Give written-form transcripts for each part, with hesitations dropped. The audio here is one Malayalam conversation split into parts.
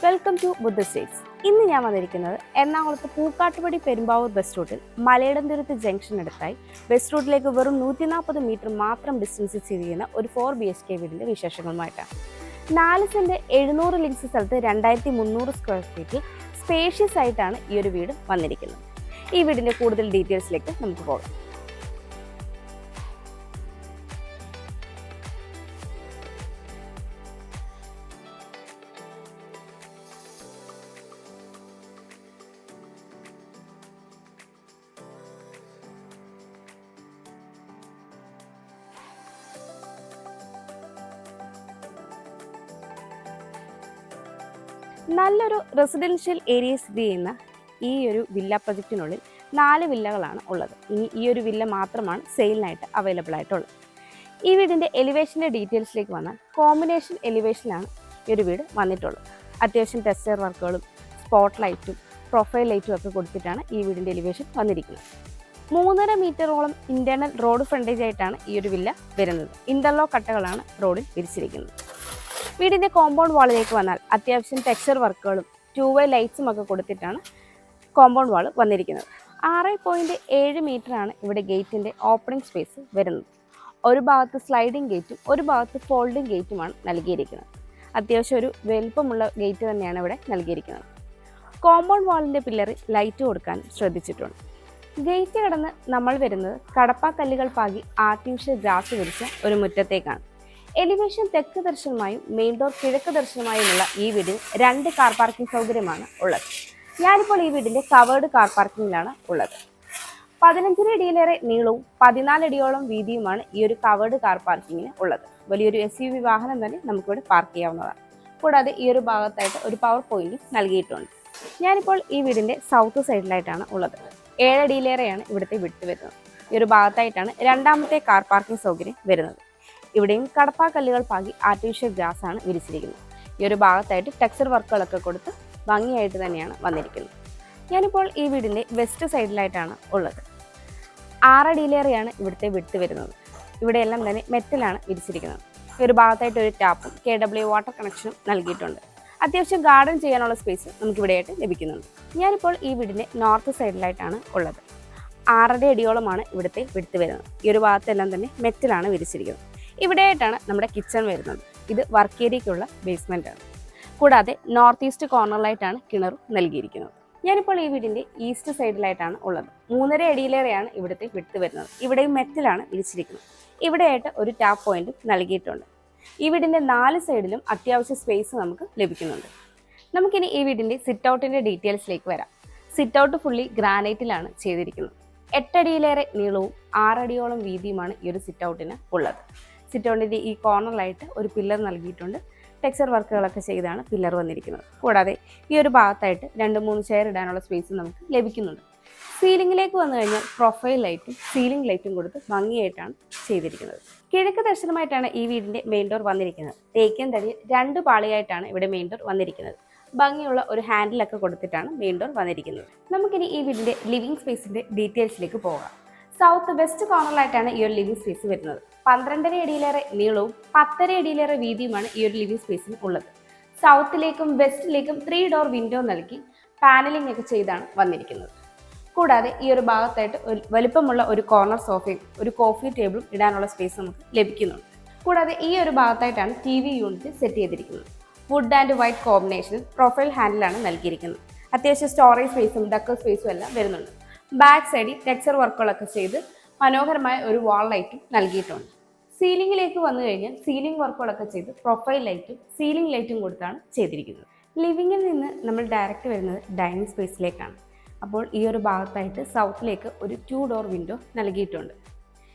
Welcome to Buddha States. ഇന്ന് ഞാൻ വന്നിരിക്കുന്നത് എറണാകുളത്ത് പൂക്കാട്ടുപടി പെരുമ്പാവൂർ ബസ് റൂട്ടിൽ മലയിടംതുരുത്ത് ജംഗ്ഷൻ അടുത്തായി ബസ് റൂട്ടിലേക്ക് വെറും 140 മീറ്റർ മാത്രം ഡിസ്റ്റൻസിൽ സ്ഥിതി ചെയ്യുന്ന ഒരു 4 BHK വീടിൻ്റെ വിശേഷങ്ങളുമായിട്ടാണ്. 4 സെന്റ് 700 ലിങ്സ് സ്ഥലത്ത് 2300 സ്ക്വയർ ഫീറ്റിൽ സ്പേഷ്യസ് ആയിട്ടാണ് ഈ ഒരു വീട് വന്നിരിക്കുന്നത്. ഈ വീടിൻ്റെ കൂടുതൽ ഡീറ്റെയിൽസിലേക്ക് നമുക്ക് പോകാം. നല്ലൊരു റെസിഡൻഷ്യൽ ഏരിയ സ്ഥിതി ചെയ്യുന്ന ഈ ഒരു വില്ല പ്രൊജക്റ്റിനുള്ളിൽ 4 വില്ലകളാണ് ഉള്ളത്. ഇനി ഈ ഒരു വില്ല മാത്രമാണ് സെയിലിനായിട്ട് അവൈലബിൾ ആയിട്ടുള്ളത്. ഈ വീടിൻ്റെ എലിവേഷൻ്റെ ഡീറ്റെയിൽസിലേക്ക് വന്നാൽ കോമ്പിനേഷൻ എലിവേഷനാണ് ഈ ഒരു വീട് വന്നിട്ടുള്ളത്. അത്യാവശ്യം ടെക്സ്ചർ വർക്കുകളും സ്പോട്ട് ലൈറ്റും പ്രൊഫൈൽ ലൈറ്റും ഒക്കെ കൊടുത്തിട്ടാണ് ഈ വീടിൻ്റെ എലിവേഷൻ വന്നിരിക്കുന്നത്. 3.5 മീറ്ററോളം ഇൻറ്റേർണൽ റോഡ് ഫ്രണ്ടേജ് ആയിട്ടാണ് ഈ ഒരു വില്ല വരുന്നത്. ഇൻ്റർലോക്ക് കട്ടകളാണ് റോഡിൽ വിരിച്ചിരിക്കുന്നത്. വീടിൻ്റെ കോമ്പൗണ്ട് വാളിലേക്ക് വന്നാൽ അത്യാവശ്യം ടെക്സ്ചർ വർക്കുകളും 2-way ലൈറ്റ്സും ഒക്കെ കൊടുത്തിട്ടാണ് കോമ്പൗണ്ട് വാൾ വന്നിരിക്കുന്നത്. 6.7 മീറ്ററാണ് ഇവിടെ ഗേറ്റിൻ്റെ ഓപ്പണിംഗ് സ്പേസ് വരുന്നത്. ഒരു ഭാഗത്ത് സ്ലൈഡിംഗ് ഗേറ്റും ഒരു ഭാഗത്ത് ഫോൾഡിംഗ് ഗേറ്റുമാണ് നൽകിയിരിക്കുന്നത്. അത്യാവശ്യം ഒരു വലുപ്പമുള്ള ഗേറ്റ് തന്നെയാണ് ഇവിടെ നൽകിയിരിക്കുന്നത്. കോമ്പൗണ്ട് വാളിൻ്റെ പില്ലറിൽ ലൈറ്റ് കൊടുക്കാൻ ശ്രദ്ധിച്ചിട്ടുണ്ട്. ഗേറ്റ് കടന്ന് നമ്മൾ വരുന്നത് കടപ്പാക്കല്ലുകൾ പാകി ആർട്ടിഫിഷ്യൽ ഗ്രാസ് വിരിച്ച ഒരു മുറ്റത്തേക്കാണ്. എലിവേഷൻ തെക്ക് ദർശനമായും മെയിൻ ഡോർ കിഴക്ക് ദർശനമായുമുള്ള ഈ വീടിന് 2 കാർ പാർക്കിംഗ് സൗകര്യമാണ് ഉള്ളത്. ഞാനിപ്പോൾ ഈ വീടിൻ്റെ കവേർഡ് കാർ പാർക്കിങ്ങിലാണ് ഉള്ളത്. 15 അടിയിലേറെ നീളവും 14 അടിയോളം വീതിയുമാണ് ഈ ഒരു കവേർഡ് കാർ പാർക്കിങ്ങിന് ഉള്ളത്. വലിയൊരു SUV വാഹനം തന്നെ നമുക്കിവിടെ പാർക്ക് ചെയ്യാവുന്നതാണ്. കൂടാതെ ഈ ഒരു ഭാഗത്തായിട്ട് ഒരു പവർ പോയിന്റ് നൽകിയിട്ടുണ്ട്. ഞാനിപ്പോൾ ഈ വീടിൻ്റെ സൗത്ത് സൈഡിലായിട്ടാണ് ഉള്ളത്. 7 അടിയിലേറെയാണ് ഇവിടുത്തെ വിട്ട് വരുന്നത്. ഈ ഒരു ഭാഗത്തായിട്ടാണ് രണ്ടാമത്തെ കാർ പാർക്കിംഗ് സൗകര്യം വരുന്നത്. ഇവിടെയും കടപ്പാക്കല്ലുകൾ പാകി ആർട്ടിഫിഷ്യൽ ഗ്രാസ് ആണ് വിരിച്ചിരിക്കുന്നത്. ഈ ഒരു ഭാഗത്തായിട്ട് ടെക്സ്ചർ വർക്കുകളൊക്കെ കൊടുത്ത് ഭംഗിയായിട്ട് തന്നെയാണ് വന്നിരിക്കുന്നത്. ഞാനിപ്പോൾ ഈ വീടിൻ്റെ വെസ്റ്റ് സൈഡിലായിട്ടാണ് ഉള്ളത്. 6 അടിയിലേറെയാണ് ഇവിടുത്തെ വിട്ട് വരുന്നത്. ഇവിടെയെല്ലാം തന്നെ മെറ്റലാണ് വിരിച്ചിരിക്കുന്നത്. ഈ ഒരു ഭാഗത്തായിട്ട് ഒരു ടാപ്പും KW വാട്ടർ കണക്ഷനും നൽകിയിട്ടുണ്ട്. അത്യാവശ്യം ഗാർഡൻ ചെയ്യാനുള്ള സ്പേസ് നമുക്കിവിടെയായിട്ട് ലഭിക്കുന്നുണ്ട്. ഞാനിപ്പോൾ ഈ വീടിൻ്റെ നോർത്ത് സൈഡിലായിട്ടാണ് ഉള്ളത്. 6.5 അടിയോളമാണ് ഇവിടുത്തെ വിട്ട് വരുന്നത്. ഈ ഒരു ഭാഗത്തെല്ലാം തന്നെ മെറ്റലാണ് വിരിച്ചിരിക്കുന്നത്. ഇവിടെയായിട്ടാണ് നമ്മുടെ കിച്ചൺ വരുന്നത്. ഇത് വർക്ക് ഏരിയയ്ക്കുള്ള ബേസ്മെൻ്റ് ആണ്. കൂടാതെ നോർത്ത് ഈസ്റ്റ് കോർണറിലായിട്ടാണ് കിണറും നൽകിയിരിക്കുന്നത്. ഞാനിപ്പോൾ ഈ വീടിൻ്റെ ഈസ്റ്റ് സൈഡിലായിട്ടാണ് ഉള്ളത്. 3.5 അടിയിലേറെയാണ് ഇവിടുത്തെ വിട്ട് വരുന്നത്. ഇവിടെയും മെറ്റലാണ് വിരിച്ചിരിക്കുന്നത്. ഇവിടെയായിട്ട് ഒരു ടാപ്പ് പോയിന്റും നൽകിയിട്ടുണ്ട്. ഈ വീടിൻ്റെ 4 സൈഡിലും അത്യാവശ്യ സ്പേസ് നമുക്ക് ലഭിക്കുന്നുണ്ട്. നമുക്കിനി ഈ വീടിൻ്റെ സിറ്റ് ഔട്ടിൻ്റെ ഡീറ്റെയിൽസിലേക്ക് വരാം. സിറ്റ് ഔട്ട് ഫുള്ളി ഗ്രാനൈറ്റിലാണ് ചെയ്തിരിക്കുന്നത്. 8 അടിയിലേറെ നീളവും 6 അടിയോളം വീതിയുമാണ് ഈ ഒരു സിറ്റ് ഔട്ടിന് ഉള്ളത്. സിറ്റ് ഔട്ടിൻ്റെ ഈ കോർണറിലായിട്ട് ഒരു പില്ലർ നൽകിയിട്ടുണ്ട്. ടെക്സ്ചർ വർക്കുകളൊക്കെ ചെയ്താണ് പില്ലർ വന്നിരിക്കുന്നത്. കൂടാതെ ഈ ഒരു ഭാഗത്തായിട്ട് 2-3 ചെയർ ഇടാനുള്ള സ്പേസ് നമുക്ക് ലഭിക്കുന്നുണ്ട്. സീലിംഗിലേക്ക് വന്നു കഴിഞ്ഞാൽ പ്രൊഫൈൽ ലൈറ്റും സീലിംഗ് ലൈറ്റും കൊടുത്ത് ഭംഗിയായിട്ടാണ് ചെയ്തിരിക്കുന്നത്. കിഴക്ക് ദർശനമായിട്ടാണ് ഈ വീടിൻ്റെ മെയിൻ ഡോർ വന്നിരിക്കുന്നത്. തേക്കൻ തടി 2 പാളിയായിട്ടാണ് ഇവിടെ മെയിൻ ഡോർ വന്നിരിക്കുന്നത്. ഭംഗിയുള്ള ഒരു ഹാൻഡിലൊക്കെ കൊടുത്തിട്ടാണ് മെയിൻ ഡോർ വന്നിരിക്കുന്നത്. നമുക്കിനി ഈ വീടിൻ്റെ ലിവിംഗ് സ്പേസിൻ്റെ ഡീറ്റെയിൽസിലേക്ക് പോകാം. സൗത്ത് വെസ്റ്റ് കോർണറിലായിട്ടാണ് ഈ ഒരു ലിവിംഗ് സ്പേസ് വരുന്നത്. 12.5 അടിയിലേറെ നീളവും 10.5 അടിയിലേറെ വീതിയുമാണ് ഈ ഒരു ലിവിംഗ് സ്പേസിന് ഉള്ളത്. സൗത്തിലേക്കും വെസ്റ്റിലേക്കും 3 ഡോർ വിൻഡോ നൽകി പാനലിംഗ് ഒക്കെ ചെയ്താണ് വന്നിരിക്കുന്നത്. കൂടാതെ ഈ ഒരു ഭാഗത്തായിട്ട് ഒരു വലിപ്പമുള്ള ഒരു കോർണർ സോഫയും ഒരു കോഫി ടേബിളും ഇടാനുള്ള സ്പേസ് നമുക്ക് ലഭിക്കുന്നുണ്ട്. കൂടാതെ ഈ ഒരു ഭാഗത്തായിട്ടാണ് TV യൂണിറ്റ് സെറ്റ് ചെയ്തിരിക്കുന്നത്. വുഡ് ആൻഡ് വൈറ്റ് കോമ്പിനേഷനിൽ പ്രൊഫൈൽ ഹാൻഡിലാണ് നൽകിയിരിക്കുന്നത്. അത്യാവശ്യം സ്റ്റോറേജ് സ്പേസും ഡക്കർ സ്പേസും എല്ലാം വരുന്നുണ്ട്. ബാക്ക് സൈഡിൽ ടെക്സ്ചർ വർക്കുകളൊക്കെ ചെയ്ത് മനോഹരമായ ഒരു വാൾ ലൈറ്റും നൽകിയിട്ടുണ്ട്. സീലിംഗിലേക്ക് വന്നു കഴിഞ്ഞാൽ സീലിംഗ് വർക്കുകളൊക്കെ ചെയ്ത് പ്രൊഫൈൽ ലൈറ്റും സീലിംഗ് ലൈറ്റും കൊടുത്താണ് ചെയ്തിരിക്കുന്നത്. ലിവിങ്ങിൽ നിന്ന് നമ്മൾ ഡയറക്റ്റ് വരുന്നത് ഡൈനിങ് സ്പേസിലേക്കാണ്. അപ്പോൾ ഈ ഒരു ഭാഗത്തായിട്ട് സൗത്തിലേക്ക് ഒരു 2 ഡോർ വിൻഡോ നൽകിയിട്ടുണ്ട്.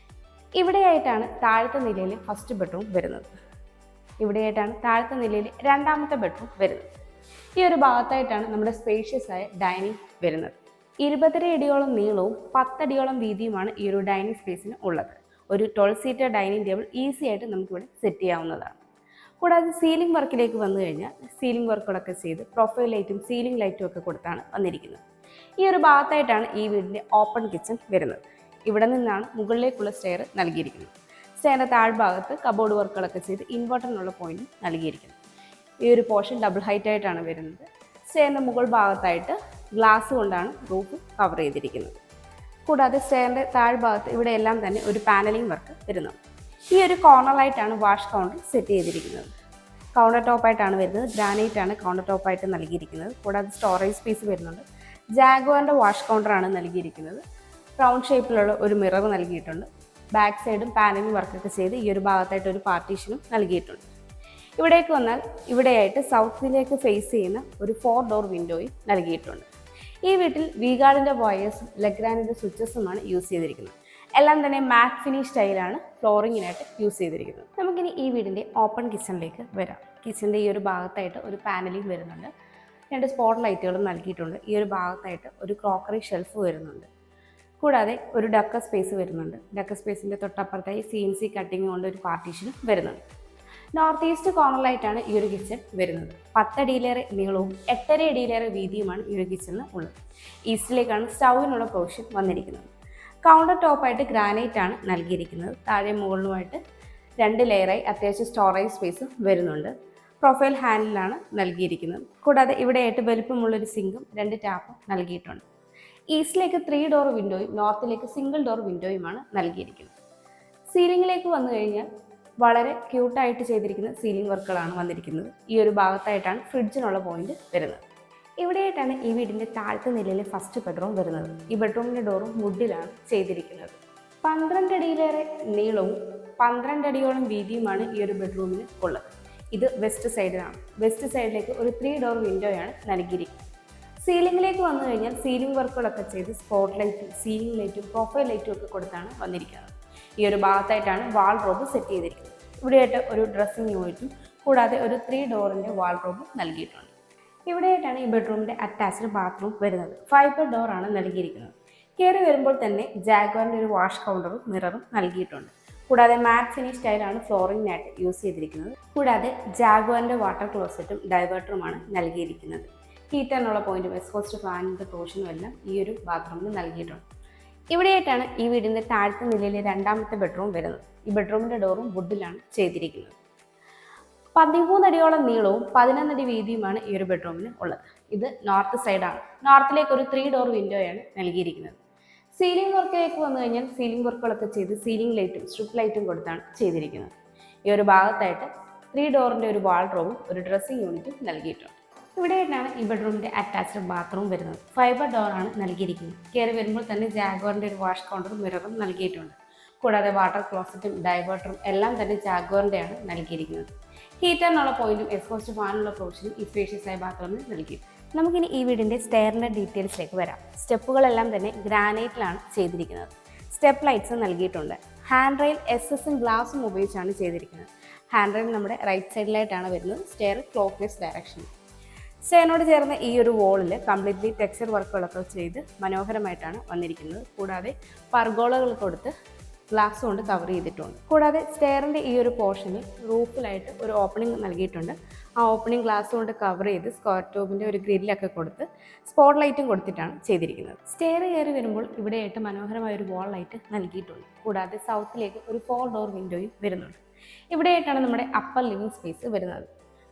ഇവിടെയായിട്ടാണ് താഴത്തെ നിലയിൽ ഫസ്റ്റ് ബെഡ്റൂം വരുന്നത്. ഇവിടെയായിട്ടാണ് താഴത്തെ നിലയിൽ രണ്ടാമത്തെ ബെഡ്റൂം വരുന്നത്. ഈ ഒരു ഭാഗത്തായിട്ടാണ് നമ്മുടെ സ്പേഷ്യസ് ആയ ഡൈനിങ് വരുന്നത്. 20 അടിയോളം നീളവും 10 അടിയോളം വീതിയുമാണ് ഈ ഒരു ഡൈനിങ് സ്പേസിന് ഉള്ളത്. ഒരു 12 സീറ്റർ ഡൈനിങ് ടേബിൾ ഈസി ആയിട്ട് നമുക്കിവിടെ സെറ്റ് ചെയ്യാവുന്നതാണ്. കൂടാതെ സീലിംഗ് വർക്കിലേക്ക് വന്നു കഴിഞ്ഞാൽ സീലിംഗ് വർക്കുകളൊക്കെ ചെയ്ത് പ്രൊഫൈൽ ലൈറ്റും സീലിംഗ് ലൈറ്റും ഒക്കെ കൊടുത്താണ് വന്നിരിക്കുന്നത്. ഈ ഒരു ഭാഗത്തായിട്ടാണ് ഈ വീടിൻ്റെ ഓപ്പൺ കിച്ചൺ വരുന്നത്. ഇവിടെ നിന്നാണ് മുകളിലേക്കുള്ള സ്റ്റെയർ നൽകിയിരിക്കുന്നത്. സ്റ്റെയറിൻ്റെ താഴ്ഭാഗത്ത് കബോർഡ് വർക്കുകളൊക്കെ ചെയ്ത് ഇൻവെർട്ടറിനുള്ള പോയിന്റ് നൽകിയിരിക്കുന്നു. ഈ ഒരു പോർഷൻ ഡബിൾ ഹൈറ്റ് ആയിട്ടാണ് വരുന്നത്. സ്റ്റെയറിൻ്റെ മുകൾ ഭാഗത്തായിട്ട് ഗ്ലാസ് കൊണ്ടാണ് റൂഫ് കവർ ചെയ്തിരിക്കുന്നത്. കൂടാതെ സ്റ്റെയറിൻ്റെ താഴ്ഭാഗത്ത് ഇവിടെ എല്ലാം തന്നെ ഒരു പാനലിംഗ് വർക്ക് വരുന്നു. ഈ ഒരു കോർണറായിട്ടാണ് വാഷ് കൗണ്ടർ സെറ്റ് ചെയ്തിരിക്കുന്നത്. കൗണ്ടർ ടോപ്പായിട്ടാണ് വരുന്നത്. ഗ്രാനൈറ്റ് ആണ് കൗണ്ടർ ടോപ്പായിട്ട് നൽകിയിരിക്കുന്നത്. കൂടാതെ സ്റ്റോറേജ് സ്പേസ് വരുന്നുണ്ട്. ജാഗ്വാറിൻ്റെ വാഷ് കൗണ്ടറാണ് നൽകിയിരിക്കുന്നത്. റൗണ്ട് ഷേപ്പിലുള്ള ഒരു മിറർ നൽകിയിട്ടുണ്ട്. ബാക്ക് സൈഡും പാനലിംഗ് വർക്കൊക്കെ ചെയ്ത് ഈ ഒരു ഭാഗത്തായിട്ട് ഒരു പാർട്ടീഷനും നൽകിയിട്ടുണ്ട്. ഇവിടേക്ക് വന്നാൽ ഇവിടെയായിട്ട് സൗത്തിലേക്ക് ഫേസ് ചെയ്യുന്ന ഒരു 4 ഡോർ വിൻഡോയും നൽകിയിട്ടുണ്ട്. ഈ വീട്ടിൽ വി-ഗാർഡിൻ്റെ വയേഴ്സും ലെഗ്രാൻഡിൻ്റെ സ്വിച്ചസുമാണ് യൂസ് ചെയ്തിരിക്കുന്നത്. എല്ലാം തന്നെ മാറ്റ് ഫിനിഷ് സ്റ്റൈലാണ് ഫ്ലോറിങ്ങിനായിട്ട് യൂസ് ചെയ്തിരിക്കുന്നത്. നമുക്കിനി ഈ വീടിൻ്റെ ഓപ്പൺ കിച്ചണിലേക്ക് വരാം. കിച്ചണിൻ്റെ ഈ ഒരു ഭാഗത്തായിട്ട് ഒരു പാനലിംഗ് വരുന്നുണ്ട്. 2 സ്പോട്ട് ലൈറ്റുകളും നൽകിയിട്ടുണ്ട്. ഈ ഒരു ഭാഗത്തായിട്ട് ഒരു ക്രോക്കറി ഷെൽഫ് വരുന്നുണ്ട്. കൂടാതെ ഒരു ഡക്ക സ്പേസ് വരുന്നുണ്ട്. ഡക്ക സ്പേസിൻ്റെ തൊട്ടപ്പുറത്തായി CNC കട്ടിങ് കൊണ്ട് ഒരു പാർട്ടീഷനും വരുന്നുണ്ട്. നോർത്ത് ഈസ്റ്റ് കോർണറിലായിട്ടാണ് ഈ ഒരു കിച്ചൺ വരുന്നത്. 10 അടിയിലേറെ നീളവും 8.5 അടിയിലേറെ വീതിയുമാണ് ഈ ഒരു കിച്ചണിന് ഉള്ളത്. ഈസ്റ്റിലേക്കാണ് സ്റ്റൗവിനുള്ള പ്രൊവിഷൻ വന്നിരിക്കുന്നത്. കൗണ്ടർ ടോപ്പായിട്ട് ഗ്രാനൈറ്റ് ആണ് നൽകിയിരിക്കുന്നത്. താഴെ മുകളിലുമായിട്ട് 2 ലെയറായി അത്യാവശ്യം സ്റ്റോറേജ് സ്പേസും വരുന്നുണ്ട്. പ്രൊഫൈൽ ഹാൻഡിലാണ് നൽകിയിരിക്കുന്നത്. കൂടാതെ ഇവിടെയായിട്ട് വലുപ്പമുള്ളൊരു സിങ്കും 2 ടാപ്പും നൽകിയിട്ടുണ്ട്. ഈസ്റ്റിലേക്ക് 3 ഡോർ വിൻഡോയും നോർത്തിലേക്ക് സിംഗിൾ ഡോർ വിൻഡോയുമാണ് നൽകിയിരിക്കുന്നത്. സീലിംഗിലേക്ക് വന്നു കഴിഞ്ഞാൽ വളരെ ക്യൂട്ടായിട്ട് ചെയ്തിരിക്കുന്ന സീലിംഗ് വർക്കുകളാണ് വന്നിരിക്കുന്നത്. ഈ ഒരു ഭാഗത്തായിട്ടാണ് ഫ്രിഡ്ജിനുള്ള പോയിന്റ് വരുന്നത്. ഇവിടെയായിട്ടാണ് ഈ വീടിൻ്റെ താഴത്തെ നിലയിലെ ഫസ്റ്റ് ബെഡ്റൂം വരുന്നത്. ഈ ബെഡ്റൂമിൻ്റെ ഡോറും വുഡിലാണ് ചെയ്തിരിക്കുന്നത്. 12 അടിയിലേറെ നീളവും 12 അടിയോളം വീതിയുമാണ് ഈ ഒരു ബെഡ്റൂമിന് ഉള്ളത്. ഇത് വെസ്റ്റ് സൈഡിലാണ്. വെസ്റ്റ് സൈഡിലേക്ക് ഒരു 3 ഡോർ വിൻഡോയാണ് നൽകിയിരിക്കുന്നത്. സീലിംഗിലേക്ക് വന്നു കഴിഞ്ഞാൽ സീലിംഗ് വർക്കുകളൊക്കെ ചെയ്ത് സ്പോട്ട് ലൈറ്റും സീലിംഗ് ലൈറ്റും പ്രൊഫൈൽ ലൈറ്റും ഒക്കെ കൊടുത്താണ് വന്നിരിക്കുന്നത്. ഈ ഒരു ഭാഗത്തായിട്ടാണ് വാൾഡ്രോബ് സെറ്റ് ചെയ്തിരിക്കുന്നത്. ഇവിടെയായിട്ട് ഒരു ഡ്രസ്സിംഗ് യൂണിറ്റും കൂടാതെ ഒരു 3 ഡോറിൻ്റെ വാൾഡ്രോബും നൽകിയിട്ടുണ്ട്. ഇവിടെയായിട്ടാണ് ഈ ബെഡ്റൂമിൻ്റെ അറ്റാച്ച്ഡ് ബാത്റൂം വരുന്നത്. ഫൈബർ ഡോറാണ് നൽകിയിരിക്കുന്നത്. കയറി വരുമ്പോൾ തന്നെ ജാഗ്വാറിൻ്റെ ഒരു വാഷ് കൗണ്ടറും മിററും നൽകിയിട്ടുണ്ട്. കൂടാതെ മാറ്റ് ഫിനിഷ് സ്റ്റൈലാണ് ഫ്ലോറിങ്ങിനായിട്ട് യൂസ് ചെയ്തിരിക്കുന്നത്. കൂടാതെ ജാഗ്വാറിൻ്റെ വാട്ടർ ക്ലോസറ്റും ഡൈവേർട്ടറുമാണ് നൽകിയിരിക്കുന്നത്. ഹീറ്ററിനുള്ള പോയിന്റും എക്സ്ഹോസ്റ്റ് ഫാനിൻ്റെ പ്രൊവിഷനും എല്ലാം ഈ ഒരു ബാത്റൂമിൽ നൽകിയിട്ടുണ്ട്. ഇവിടെയായിട്ടാണ് ഈ വീടിൻ്റെ താഴത്തെ നിലയിലെ 2ാമത്തെ ബെഡ്റൂം വരുന്നത്. ഈ ബെഡ്റൂമിൻ്റെ ഡോറും വുഡിലാണ് ചെയ്തിരിക്കുന്നത്. 13 അടിയോളം നീളവും 11 അടി വീതിയുമാണ് ഈ ഒരു ബെഡ്റൂമിന് ഉള്ളത്. ഇത് നോർത്ത് സൈഡാണ്. നോർത്തിലേക്ക് ഒരു 3 ഡോർ വിൻഡോയാണ് നൽകിയിരിക്കുന്നത്. സീലിംഗ് വർക്കിലേക്ക് വന്നു കഴിഞ്ഞാൽ സീലിംഗ് വർക്കുകളൊക്കെ ചെയ്ത് സീലിംഗ് ലൈറ്റും സ്ട്രിപ്പ് ലൈറ്റും കൊടുത്താണ് ചെയ്തിരിക്കുന്നത്. ഈ ഒരു ഭാഗത്തായിട്ട് 3 ഡോറിൻ്റെ ഒരു വാൾഡ്രോബും ഒരു ഡ്രസ്സിംഗ് യൂണിറ്റും നൽകിയിട്ടുണ്ട്. ഇവിടെയായിട്ടാണ് ഈ ബെഡ്റൂമിൻ്റെ അറ്റാച്ച്ഡ് ബാത്റൂം വരുന്നത്. ഫൈബർ ഡോറാണ് നൽകിയിരിക്കുന്നത്. കയറി വരുമ്പോൾ തന്നെ ജാഗ്വാറിൻ്റെ ഒരു വാഷ് കൗണ്ടറും മിററും നൽകിയിട്ടുണ്ട്. കൂടാതെ വാട്ടർ ക്ലോസറ്റും ഡൈവേർട്ടറും എല്ലാം തന്നെ ജാഗ്വാറിൻ്റെയാണ് നൽകിയിരിക്കുന്നത്. ഹീറ്ററിനുള്ള പോയിന്റും എക്സ്ഹോസ്റ്റ് ഫാനുള്ള പ്രൊവിഷനും ഈ സ്പേഷ്യസ് ആയ ബാത്റൂമിൽ നൽകിയിട്ടുണ്ട്. നമുക്കിനി ഈ വീടിൻ്റെ സ്റ്റെയറിൻ്റെ ഡീറ്റെയിൽസിലേക്ക് വരാം. സ്റ്റെപ്പുകളെല്ലാം തന്നെ ഗ്രാനൈറ്റിലാണ് ചെയ്തിരിക്കുന്നത്. സ്റ്റെപ്പ് ലൈറ്റ്സ് നൽകിയിട്ടുണ്ട്. ഹാൻഡ് റെയിൽ SS ഗ്ലാസും ഉപയോഗിച്ചാണ് ചെയ്തിരിക്കുന്നത്. ഹാൻഡ് റെയിൽ നമ്മുടെ റൈറ്റ് സൈഡിലായിട്ടാണ് വരുന്നത്. സ്റ്റെയർ ക്ലോക്ക് വൈസ് ഡയറക്ഷനിൽ. സ്റ്റെയറിനോട് ചേർന്ന് ഈ ഒരു വോളിൽ കംപ്ലീറ്റ്ലി ടെക്സ്ചർ വർക്കുകളൊക്കെ ചെയ്ത് മനോഹരമായിട്ടാണ് വന്നിരിക്കുന്നത്. കൂടാതെ പർഗോളകൾ കൊടുത്ത് ഗ്ലാസ് കൊണ്ട് കവർ ചെയ്തിട്ടുണ്ട്. കൂടാതെ സ്റ്റെയറിൻ്റെ ഈ ഒരു പോർഷനിൽ റൂഫിലായിട്ട് ഒരു ഓപ്പണിംഗ് നൽകിയിട്ടുണ്ട്. ആ ഓപ്പണിംഗ് ഗ്ലാസ് കൊണ്ട് കവർ ചെയ്ത് സ്ക്വയർ ട്യൂബിൻ്റെ ഒരു ഗ്രില്ലൊക്കെ കൊടുത്ത് സ്പോട്ട് ലൈറ്റും കൊടുത്തിട്ടാണ് ചെയ്തിരിക്കുന്നത്. സ്റ്റെയർ കയറി വരുമ്പോൾ ഇവിടെയായിട്ട് മനോഹരമായ ഒരു വാൾ ലൈറ്റ് നൽകിയിട്ടുണ്ട്. കൂടാതെ സൗത്തിലേക്ക് ഒരു 4 ഡോർ വിൻഡോയും വരുന്നുണ്ട്. ഇവിടെയായിട്ടാണ് നമ്മുടെ അപ്പർ ലിവിംഗ് സ്പേസ് വരുന്നത്.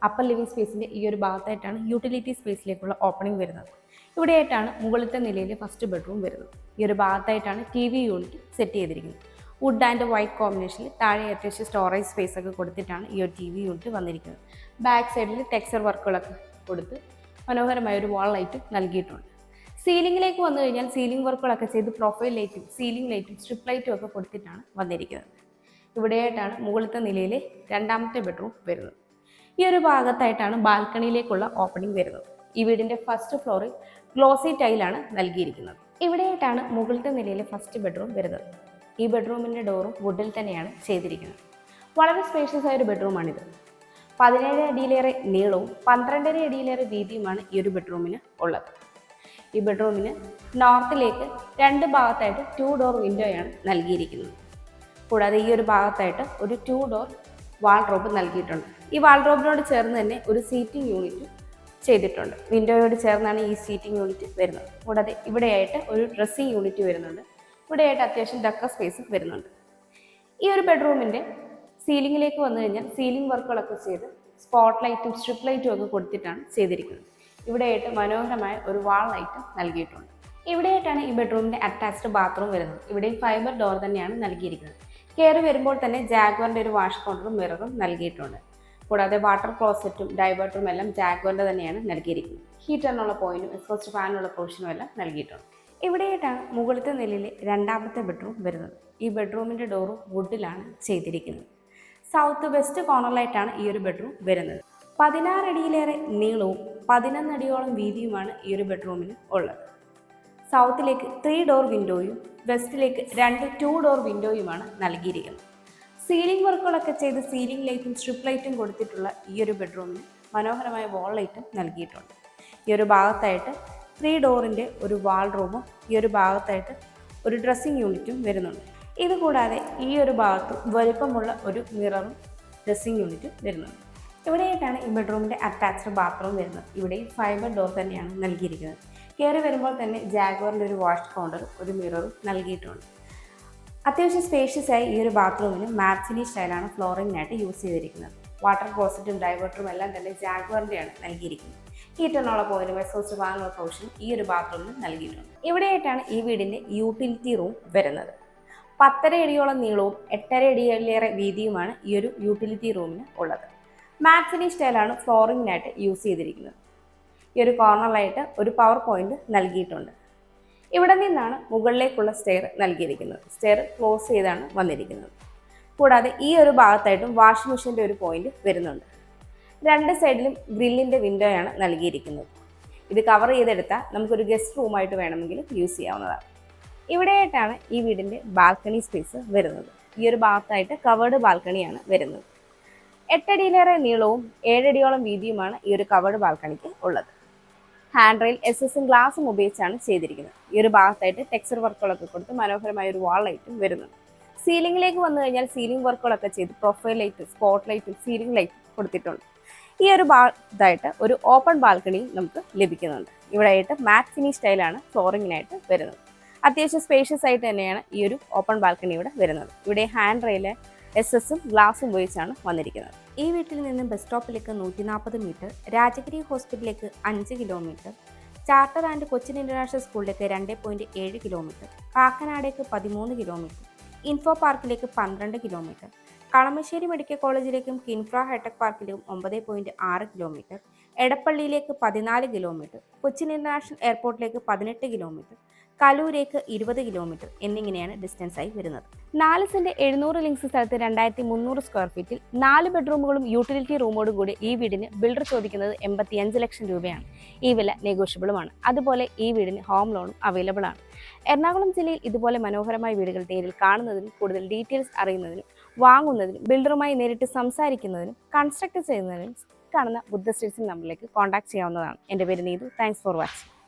അപ്പർ ലിവിംഗ് സ്പേസിൻ്റെ ഈ ഒരു ഭാഗത്തായിട്ടാണ് യൂട്ടിലിറ്റി സ്പേസിലേക്കുള്ള ഓപ്പണിംഗ് വരുന്നത്. ഇവിടെയായിട്ടാണ് മുകളിലത്തെ നിലയിലെ ഫസ്റ്റ് ബെഡ്റൂം വരുന്നത്. ഈ ഒരു ഭാഗത്തായിട്ടാണ് TV യൂണിറ്റ് സെറ്റ് ചെയ്തിരിക്കുന്നത്. വുഡ് ആൻഡ് വൈറ്റ് കോമ്പിനേഷനിൽ താഴെ അത്യാവശ്യം സ്റ്റോറേജ് സ്പേസ് ഒക്കെ കൊടുത്തിട്ടാണ് ഈ ഒരു TV യൂണിറ്റ് വന്നിരിക്കുന്നത്. ബാക്ക് സൈഡിൽ ടെക്സ്ചർ വർക്കുകളൊക്കെ കൊടുത്ത് മനോഹരമായ ഒരു വാൾ ലൈറ്റ് നൽകിയിട്ടുണ്ട്. സീലിംഗിലേക്ക് വന്നു കഴിഞ്ഞാൽ സീലിംഗ് വർക്കുകളൊക്കെ ചെയ്ത് പ്രൊഫൈൽ ലൈറ്റും സീലിംഗ് ലൈറ്റും സ്ട്രിപ്പ് ലൈറ്റും ഒക്കെ കൊടുത്തിട്ടാണ് വന്നിരിക്കുന്നത്. ഇവിടെയായിട്ടാണ് മുകളിലത്തെ നിലയിലെ 2ാമത്തെ ബെഡ്റൂം വരുന്നത്. ഈ ഒരു ഭാഗത്തായിട്ടാണ് ബാൽക്കണിയിലേക്കുള്ള ഓപ്പണിംഗ് വരുന്നത്. ഈ വീടിൻ്റെ ഫസ്റ്റ് ഫ്ലോറിൽ ഗ്ലോസി ടൈലാണ് നൽകിയിരിക്കുന്നത്. ഇവിടെയായിട്ടാണ് മുകളിലത്തെ നിലയിലെ ഫസ്റ്റ് ബെഡ്റൂം വരുന്നത്. ഈ ബെഡ്റൂമിൻ്റെ ഡോറും വുഡിൽ തന്നെയാണ് ചെയ്തിരിക്കുന്നത്. വളരെ സ്പേഷ്യസ് ആയ ഒരു ബെഡ്റൂമാണിത്. 17 അടിയിലേറെ നീളവും 12 അടിയിലേറെ വീതിയുമാണ് ഈ ഒരു ബെഡ്റൂമിന് ഉള്ളത്. ഈ ബെഡ്റൂമിന് നോർത്തിലേക്ക് 2 ഭാഗത്തായിട്ട് 2 ഡോർ വിൻഡോയാണ് നൽകിയിരിക്കുന്നത്. കൂടാതെ ഈ ഒരു ഭാഗത്തായിട്ട് ഒരു 2 ഡോർ വാൾഡ്രോബ് നൽകിയിട്ടുണ്ട്. ഈ വാൾഡ്രോബിനോട് ചേർന്ന് തന്നെ ഒരു സീറ്റിംഗ് യൂണിറ്റ് ചെയ്തിട്ടുണ്ട്. വിൻഡോയോട് ചേർന്നാണ് ഈ സീറ്റിംഗ് യൂണിറ്റ് വരുന്നത്. കൂടാതെ ഇവിടെയായിട്ട് ഒരു ഡ്രസ്സിംഗ് യൂണിറ്റ് വരുന്നുണ്ട്. ഇവിടെയായിട്ട് അത്യാവശ്യം ഡക്ക സ്പേസ് വരുന്നുണ്ട്. ഈ ഒരു ബെഡ്റൂമിൻ്റെ സീലിംഗിലേക്ക് വന്നു കഴിഞ്ഞാൽ സീലിംഗ് വർക്കുകളൊക്കെ ചെയ്ത് സ്പോട്ട് ലൈറ്റും സ്ട്രിപ്പ് ലൈറ്റും ഒക്കെ കൊടുത്തിട്ടാണ് ചെയ്തിരിക്കുന്നത്. ഇവിടെയായിട്ട് മനോഹരമായ ഒരു വാൾ ലൈറ്റ് നൽകിയിട്ടുണ്ട്. ഇവിടെയായിട്ടാണ് ഈ ബെഡ്റൂമിൻ്റെ അറ്റാച്ച്ഡ് ബാത്റൂം വരുന്നത്. ഇവിടെയും ഫൈബർ ഡോർ തന്നെയാണ് നൽകിയിരിക്കുന്നത്. കയറി വരുമ്പോൾ തന്നെ ജാഗ്വറിൻ്റെ ഒരു വാഷ് കൗണ്ടറും മിററും നൽകിയിട്ടുണ്ട്. കൂടാതെ വാട്ടർ ക്ലോസറ്റും ഡൈവേർട്ടറും എല്ലാം ജാഗ്വറിൻ്റെ തന്നെയാണ് നൽകിയിരിക്കുന്നത്. ഹീറ്ററിനുള്ള പോയിന്റും എക്സോസ്റ്റ് ഫാനുള്ള പ്രൊവിഷനും എല്ലാം നൽകിയിട്ടുണ്ട്. ഇവിടെയായിട്ടാണ് മുകളിലത്തെ നിലയിലെ രണ്ടാമത്തെ ബെഡ്റൂം വരുന്നത്. ഈ ബെഡ്റൂമിൻ്റെ ഡോറും വുഡിലാണ് ചെയ്തിരിക്കുന്നത്. സൗത്ത് വെസ്റ്റ് കോർണറിലായിട്ടാണ് ഈ ഒരു ബെഡ്റൂം വരുന്നത്. 16 അടിയിലേറെ നീളവും 11 അടിയോളം വീതിയുമാണ് ഈ ഒരു ബെഡ്റൂമിന് ഉള്ളത്. സൗത്തിലേക്ക് 3 ഡോർ വിൻഡോയും വെസ്റ്റിലേക്ക് 2 ഡോർ വിൻഡോയുമാണ് നൽകിയിരിക്കുന്നത്. സീലിംഗ് വർക്കുകളൊക്കെ ചെയ്ത് സീലിംഗ് ലൈറ്റും സ്ട്രിപ്പ് ലൈറ്റും കൊടുത്തിട്ടുള്ള ഈ ഒരു ബെഡ്റൂമിന് മനോഹരമായ വാൾ ലൈറ്റും നൽകിയിട്ടുണ്ട്. ഈ ഒരു ഭാഗത്തായിട്ട് 3 ഡോറിൻ്റെ ഒരു വാൾ റൂമും ഈ ഒരു ഭാഗത്തായിട്ട് ഒരു ഡ്രസ്സിംഗ് യൂണിറ്റും വരുന്നുണ്ട്. ഇതുകൂടാതെ ഈ ഒരു ഭാഗത്ത് വലുപ്പമുള്ള ഒരു മിററും ഡ്രസ്സിംഗ് യൂണിറ്റും വരുന്നുണ്ട്. ഇവിടെയായിട്ടാണ് ഈ ബെഡ്റൂമിൻ്റെ അറ്റാച്ച്ഡ് ബാത്റൂം വരുന്നത്. ഇവിടെയും ഫൈബർ ഡോർ തന്നെയാണ് നൽകിയിരിക്കുന്നത്. കയറി വരുമ്പോൾ തന്നെ ജാഗ്വറിൻ്റെ ഒരു വാഷ് കൗണ്ടർ ഒരു മിററും നൽകിയിട്ടുണ്ട്. അത്യാവശ്യം സ്പേഷ്യസ് ആയി ഈ ഒരു ബാത്റൂമിന് മാർച്ചിനി സ്റ്റൈലാണ് ഫ്ലോറിങ്ങിനായിട്ട് യൂസ് ചെയ്തിരിക്കുന്നത്. വാട്ടർ ക്ലോസറ്റും ഡൈവേർട്ടറും എല്ലാം തന്നെ ജാഗ്വറിൻ്റെയാണ് നൽകിയിരിക്കുന്നത്. ഹീറ്ററിനുള്ള പോയിന്റും എക്സോസ്റ്റ് ഫാനുള്ള പ്രൊവിഷനും ഈ ഒരു ബാത്റൂമിന് നൽകിയിട്ടുണ്ട്. ഇവിടെയായിട്ടാണ് ഈ വീടിൻ്റെ യൂട്ടിലിറ്റി റൂം വരുന്നത്. 10.5 അടിയോളം നീളവും 8.5 അടിയിലേറെ വീതിയുമാണ് ഈ ഒരു യൂട്ടിലിറ്റി റൂമിന് ഉള്ളത്. മാർച്ചിനി സ്റ്റൈലാണ് ഫ്ലോറിങ്ങിനായിട്ട് യൂസ് ചെയ്തിരിക്കുന്നത്. ഈ ഒരു കോർണറിലായിട്ട് ഒരു പവർ പോയിന്റ് നൽകിയിട്ടുണ്ട്. ഇവിടെ നിന്നാണ് മുകളിലേക്കുള്ള സ്റ്റെയർ നൽകിയിരിക്കുന്നത്. സ്റ്റെയർ ക്ലോസ് ചെയ്താണ് വന്നിരിക്കുന്നത്. കൂടാതെ ഈ ഒരു ഭാഗത്തായിട്ടും വാഷിംഗ് മെഷീൻ്റെ ഒരു പോയിന്റ് വരുന്നുണ്ട്. 2 സൈഡിലും ഗ്രില്ലിൻ്റെ വിൻഡോയാണ് നൽകിയിരിക്കുന്നത്. ഇത് കവർ ചെയ്തെടുത്താൽ നമുക്കൊരു ഗസ്റ്റ് റൂമായിട്ട് വേണമെങ്കിൽ യൂസ് ചെയ്യാവുന്നതാണ്. ഇവിടെയായിട്ടാണ് ഈ വീടിൻ്റെ ബാൽക്കണി സ്പേസ് വരുന്നത്. ഈ ഒരു ഭാഗത്തായിട്ട് കവേർഡ് ബാൽക്കണിയാണ് വരുന്നത്. 8 അടിയിലേറെ നീളവും 7 അടിയോളം വീതിയുമാണ് ഈ ഒരു കവേർഡ് ബാൽക്കണിക്ക് ഉള്ളത്. ഹാൻഡ് റെയിൽ SS ഗ്ലാസും ഉപയോഗിച്ചാണ് ചെയ്തിരിക്കുന്നത്. ഈ ഒരു ഭാഗത്തായിട്ട് ടെക്സ്ചർ വർക്കുകളൊക്കെ കൊടുത്ത് മനോഹരമായ ഒരു വാൾ ലൈറ്റും വരുന്നുണ്ട്. സീലിംഗിലേക്ക് വന്നു കഴിഞ്ഞാൽ സീലിംഗ് വർക്കുകളൊക്കെ ചെയ്ത് പ്രൊഫൈൽ ലൈറ്റ്, സ്പോട്ട് ലൈറ്റും സീലിംഗ് ലൈറ്റും കൊടുത്തിട്ടുണ്ട്. ഈ ഒരു ഭാഗത്തായിട്ട് ഒരു ഓപ്പൺ ബാൽക്കണിയും നമുക്ക് ലഭിക്കുന്നുണ്ട്. ഇവിടെയായിട്ട് മാക്സിനി സ്റ്റൈലാണ് ഫ്ലോറിങ്ങിനായിട്ട് വരുന്നത്. അത്യാവശ്യം സ്പേഷ്യസ് ആയിട്ട് തന്നെയാണ് ഈ ഒരു ഓപ്പൺ ബാൽക്കണി ഇവിടെ വരുന്നത്. ഇവിടെ ഹാൻഡ് റെയില് SS ഗ്ലാസും ഉപയോഗിച്ചാണ് വന്നിരിക്കുന്നത്. ഈ വീട്ടിൽ നിന്ന് ബസ് സ്റ്റോപ്പിലേക്ക് 140 മീറ്റർ, രാജഗിരി ഹോസ്പിറ്റലിലേക്ക് 5 kilometre, charter and Cochin international സ്കൂളിലേക്ക് 2.7 കിലോമീറ്റർ, കാക്കനാടേക്ക് 13 കിലോമീറ്റർ, ഇൻഫോ പാർക്കിലേക്ക് 12 കിലോമീറ്റർ, കളമശ്ശേരി മെഡിക്കൽ കോളേജിലേക്കും കിൻഫ്ര ഹൈടെക് പാർക്കിലേക്കും 9.6 കിലോമീറ്റർ, എടപ്പള്ളിയിലേക്ക് 14 കിലോമീറ്റർ, കൊച്ചിൻ ഇന്റർനാഷണൽ എയർപോർട്ടിലേക്ക് 18 കിലോമീറ്റർ, കലൂരേക്ക് 20 കിലോമീറ്റർ എന്നിങ്ങനെയാണ് ഡിസ്റ്റൻസ് ആയി വരുന്നത്. 4 സെന്റ് 700 ലിങ്സ് സ്ഥലത്ത് 2300 സ്ക്വയർ ഫീറ്റിൽ 4 ബെഡ്റൂമുകളും യൂട്ടിലിറ്റി റൂമോടും കൂടി ഈ വീടിന് ബിൽഡർ ചോദിക്കുന്നത് 85 ലക്ഷം രൂപയാണ്. ഈ വില നെഗോഷ്യബിളുമാണ്. അതുപോലെ ഈ വീടിന് ഹോം ലോണും അവൈലബിൾ ആണ്. എറണാകുളം ജില്ലയിൽ ഇതുപോലെ മനോഹരമായ വീടുകൾ നേരിൽ കാണുന്നതിനും കൂടുതൽ ഡീറ്റെയിൽസ് അറിയുന്നതിനും വാങ്ങുന്നതിനും ബിൽഡറുമായി നേരിട്ട് സംസാരിക്കുന്നതിനും കൺസ്ട്രക്ട് ചെയ്യുന്നതിനും കാണുന്ന ബുദ്ധ സ്ട്രീറ്റ്സിംഗ് നമ്പറിലേക്ക് കോൺടാക്ട് ചെയ്യാവുന്നതാണ്. എൻ്റെ പേര് നീതു. Thanks for watching.